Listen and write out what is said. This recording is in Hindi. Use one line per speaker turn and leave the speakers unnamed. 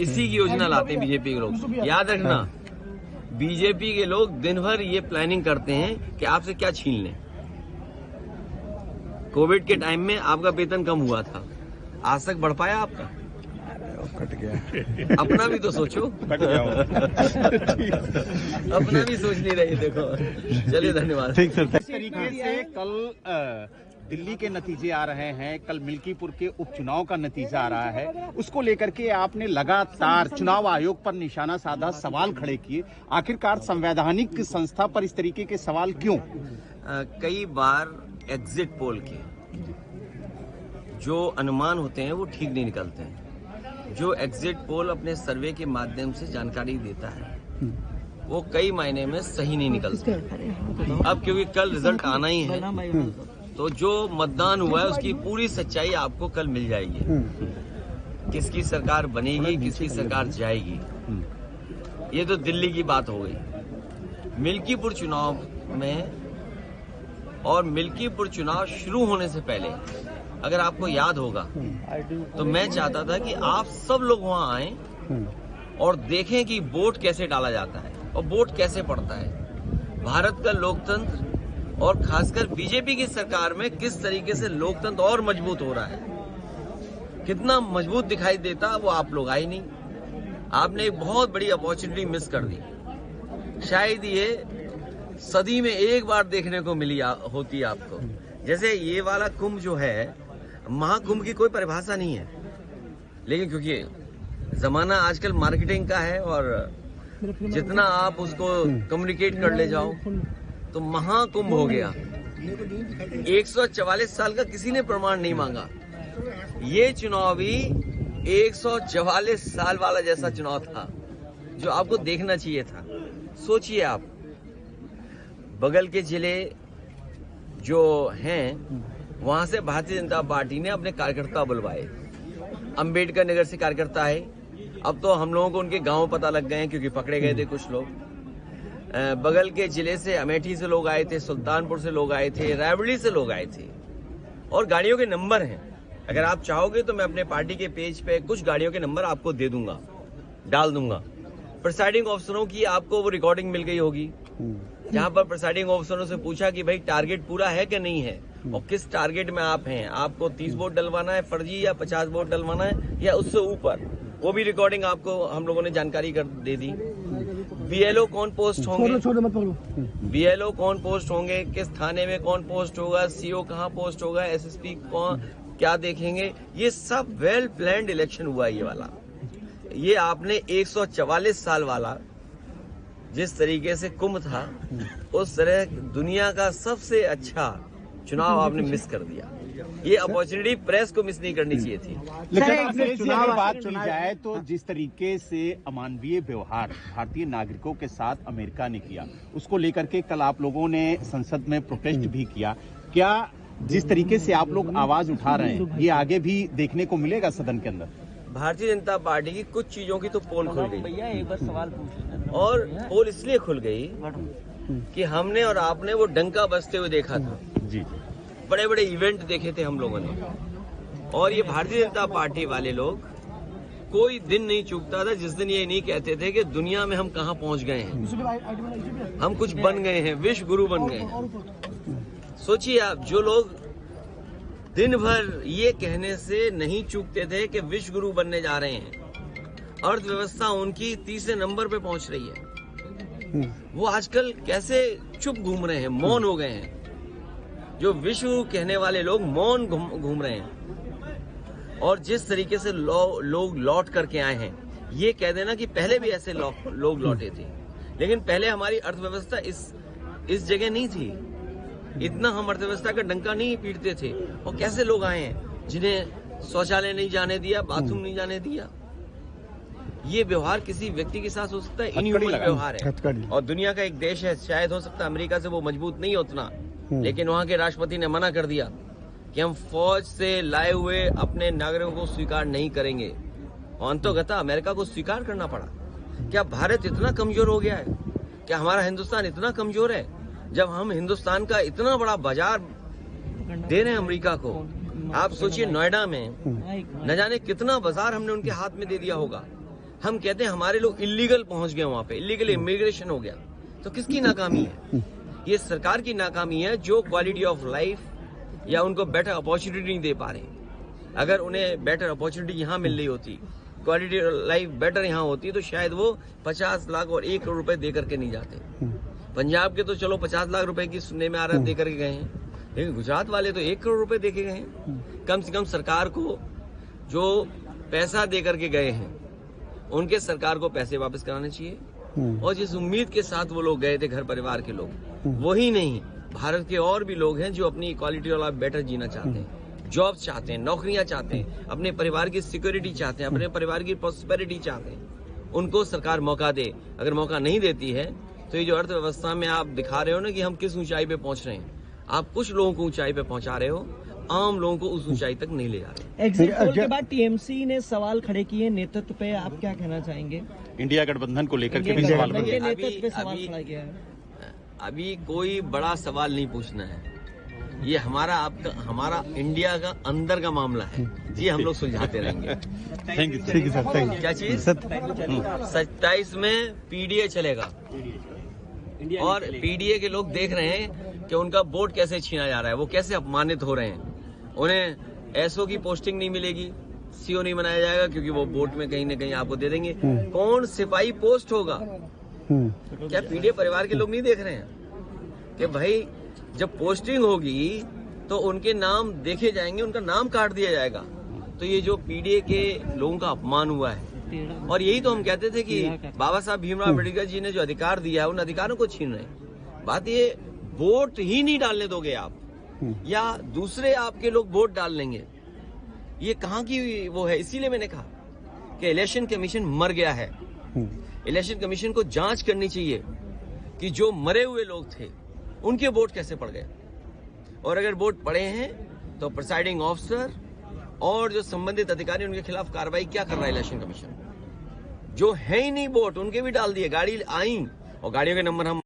इसी की योजना लाते हैं बीजेपी के लोग। याद रखना, बीजेपी के लोग दिन भर ये प्लानिंग करते हैं कि आपसे क्या छीन लें। कोविड के टाइम में आपका वेतन कम हुआ था, आज तक बढ़ पाया आपका?
कट गया।
अपना भी तो सोचो।
कट गया।
अपना भी सोच नहीं रही, देखो। चलिए, धन्यवाद।
ठीक सर।
इस तरीके से कल दिल्ली के नतीजे आ रहे हैं, कल मिल्कीपुर के उपचुनाव का नतीजा आ रहा है, उसको लेकर के आपने लगातार चुनाव आयोग पर निशाना साधा, सवाल खड़े किए। आखिरकार संवैधानिक संस्था पर इस तरीके के सवाल क्यों?
कई बार एग्जिट पोल के जो अनुमान होते हैं वो ठीक नहीं निकलते हैं। जो एग्जिट पोल अपने सर्वे के माध्यम से जानकारी देता है वो कई मायने में सही नहीं निकलते। अब क्योंकि कल रिजल्ट आना ही है, तो जो मतदान हुआ है उसकी पूरी सच्चाई आपको कल मिल जाएगी। किसकी सरकार बनेगी, किसकी सरकार जाएगी, ये तो दिल्ली की बात हो गई। मिल्कीपुर चुनाव में और मिल्कीपुर चुनाव शुरू होने से पहले अगर आपको याद होगा तो मैं चाहता था कि आप सब लोग वहां आएं और देखें कि वोट कैसे डाला जाता है और वोट कैसे पड़ता है। भारत का लोकतंत्र और खासकर बीजेपी की सरकार में किस तरीके से लोकतंत्र और मजबूत हो रहा है, कितना मजबूत दिखाई देता, वो आप लोग आए नहीं। आपने एक बहुत बड़ी अपॉर्चुनिटी मिस कर दी। शायद ये सदी में एक बार देखने को मिली होती आपको। जैसे ये वाला कुंभ जो है, महाकुंभ की कोई परिभाषा नहीं है, लेकिन क्योंकि जमाना आजकल मार्केटिंग का है और जितना आप उसको कम्युनिकेट कर ले जाओ तो महाकुंभ हो गया। 144 साल का किसी ने प्रमाण नहीं मांगा। ये चुनाव भी 144 साल वाला जैसा चुनाव था जो आपको देखना चाहिए था। सोचिए आप, बगल के जिले जो हैं वहां से भारतीय जनता पार्टी ने अपने कार्यकर्ता बुलवाए। अंबेडकर नगर से कार्यकर्ता है, अब तो हम लोगों को उनके गांव पता लग गए हैं क्योंकि पकड़े गए थे कुछ लोग। बगल के जिले से अमेठी से लोग आए थे, सुल्तानपुर से लोग आए थे, रायबरेली से लोग आए थे और गाड़ियों के नंबर हैं। अगर आप चाहोगे तो मैं अपने पार्टी के पेज पे कुछ गाड़ियों के नंबर आपको दे दूंगा, डाल दूंगा। प्रिसाइडिंग ऑफिसरों की आपको वो रिकॉर्डिंग मिल गई होगी जहां पर प्रिसाइडिंग ऑफिसरों से पूछा कि भाई टारगेट पूरा है कि नहीं है और किस टारगेट में आप हैं, आपको 30 वोट डलवाना है फर्जी या 50 वोट डलवाना है या उससे ऊपर, वो भी रिकॉर्डिंग आपको हम लोगों ने जानकारी कर दे दी। बीएलओ कौन पोस्ट होंगे, बीएलओ कौन पोस्ट होंगे, किस थाने में कौन पोस्ट होगा, सीओ कहां पोस्ट होगा, एसएसपी कौन क्या देखेंगे, ये सब वेल प्लान्ड इलेक्शन हुआ ये वाला। ये आपने 144 साल वाला जिस तरीके से कुंभ था उस तरह दुनिया का सबसे अच्छा चुनाव आपने मिस कर दिया। ये अपॉर्चुनिटी प्रेस को मिस नहीं करनी चाहिए थी।
लेकिन अगर चुनाव बात की जाए तो जिस तरीके से अमानवीय व्यवहार भारतीय नागरिकों के साथ अमेरिका ने किया, उसको लेकर के कल आप लोगों ने संसद में प्रोटेस्ट भी किया। क्या जिस तरीके से आप लोग आवाज उठा रहे हैं ये आगे भी देखने को मिलेगा सदन के अंदर?
भारतीय जनता पार्टी की कुछ चीजों की तो पोल खुल गई। भैया एक बार सवाल पूछ, और पोल इसलिए खुल गई कि हमने और आपने वो डंका बजते हुए देखा था।
जी,
बड़े बड़े इवेंट देखे थे हम लोगों ने, और ये भारतीय जनता पार्टी वाले लोग कोई दिन नहीं चूकता था जिस दिन ये नहीं कहते थे कि दुनिया में हम कहां पहुंच गए हैं, हम कुछ बन गए हैं, विश्व गुरु बन गए हैं। सोचिए आप, जो लोग दिन भर ये कहने से नहीं चूकते थे कि विश्व गुरु बनने जा रहे हैं, अर्थव्यवस्था उनकी तीसरे नंबर पे पहुंच रही है, वो आजकल कैसे चुप घूम रहे हैं, मौन हो गए हैं। जो विश्व कहने वाले लोग मौन घूम रहे हैं। और जिस तरीके से लोग लौट करके आए हैं, ये कह देना कि पहले भी ऐसे लोग लौटे थे, लेकिन पहले हमारी अर्थव्यवस्था इस जगह नहीं थी, इतना हम अर्थव्यवस्था का डंका नहीं पीटते थे। और कैसे लोग आए हैं जिन्हें शौचालय नहीं जाने दिया, बाथरूम नहीं जाने दिया। ये व्यवहार किसी व्यक्ति के साथ हो सकता है, इनह्यूमन व्यवहार है। और दुनिया का एक देश है, शायद हो सकता है अमेरिका से वो मजबूत नहीं उतना, लेकिन वहां के राष्ट्रपति ने मना कर दिया कि हम फौज से लाए हुए अपने नागरिकों को स्वीकार नहीं करेंगे। और अंततः अमेरिका को स्वीकार करना पड़ा। क्या भारत इतना कमजोर हो गया है? क्या हमारा हिंदुस्तान इतना कमजोर है जब हम हिंदुस्तान का इतना बड़ा बाजार दे रहे हैं अमेरिका को? आप सोचिए, नोएडा में न जाने कितना बाजार हमने उनके हाथ में दे दिया होगा। हम कहते हैं हमारे लोग इलीगल पहुंच गए वहां पे, इलीगल इमिग्रेशन हो गया। तो किसकी नाकामी है? ये सरकार की नाकामी है जो क्वालिटी ऑफ लाइफ या उनको बेटर अपॉर्चुनिटी नहीं दे पा रहे। अगर उन्हें बेटर अपॉर्चुनिटी यहाँ मिल रही होती, क्वालिटी ऑफ लाइफ बेटर यहाँ होती, तो शायद वो 50 लाख और 1 करोड़ रुपए दे करके नहीं जाते। पंजाब के तो चलो 50 लाख रुपए की सुनने में आ रहा है दे करके गए हैं, लेकिन गुजरात वाले तो 1 करोड़ रुपए दे के गए हैं। कम से कम सरकार को जो पैसा दे करके गए हैं उनके सरकार को पैसे वापस कराने चाहिए। और जिस उम्मीद के साथ वो लोग गए थे, घर परिवार के लोग, वही नहीं, भारत के और भी लोग हैं जो अपनी क्वालिटी ऑफ लाइफ बेटर जीना चाहते हैं, जॉब चाहते हैं, नौकरियां चाहते हैं, अपने परिवार की सिक्योरिटी चाहते हैं, अपने परिवार की प्रॉस्पेरिटी चाहते हैं। उनको सरकार मौका दे। अगर मौका नहीं देती है तो ये जो अर्थव्यवस्था में आप दिखा रहे हो ना कि हम किस ऊंचाई पे पहुंच रहे हैं, आप कुछ लोगों को ऊंचाई पे पहुंचा रहे हो, आम लोगों को उस ऊंचाई तक नहीं ले जा रहे।
एग्जिट पोल के बाद टीएमसी ने सवाल खड़े किए नेतृत्व पे, आप क्या कहना चाहेंगे?
इंडिया गठबंधन को लेकर के भी
इंडिया
सवाल
गठबंधन
किए।
के नेतृत्व पे सवाल खड़ा किया है।
अभी कोई बड़ा सवाल नहीं पूछना है, ये हमारा इंडिया का अंदर का मामला है, ये हम लोग सुलझाते रहेंगे।
Thank you
sir, thank you.
क्या चीज? 27 में पीडीए चलेगा और पीडीए के लोग देख रहे हैं कि उनका वोट कैसे छीना जा रहा है, वो कैसे अपमानित हो रहे हैं। उन्हें एसओ की पोस्टिंग नहीं मिलेगी, सीओ नहीं बनाया जाएगा क्योंकि वो वोट में कहीं ना कहीं आपको दे देंगे। कौन सिपाही पोस्ट होगा? क्या पीडीए परिवार के लोग नहीं देख रहे हैं कि भाई जब पोस्टिंग होगी तो उनके नाम देखे जाएंगे, उनका नाम काट दिया जाएगा। तो ये जो पीडीए के लोगों का अपमान हुआ है, और यही तो हम कहते थे कि बाबा साहब भीमराव अम्बेडकर जी ने जो अधिकार दिया है उन अधिकारों को छीन रहे हैं। बात ये वोट ही नहीं डालने दोगे आप, या दूसरे आपके लोग वोट डाल लेंगे, ये कहाँ की वो है? इसीलिए मैंने कहा कि इलेक्शन कमीशन मर गया है। इलेक्शन कमीशन को जांच करनी चाहिए कि जो मरे हुए लोग थे उनके वोट कैसे पड़ गए, और अगर वोट पड़े हैं तो प्रिसाइडिंग ऑफिसर और जो संबंधित अधिकारी उनके खिलाफ कार्रवाई क्या कर रहा है इलेक्शन कमीशन? जो है ही नहीं वोट, उनके भी डाल दिए। गाड़ी आई और गाड़ियों के नंबर हम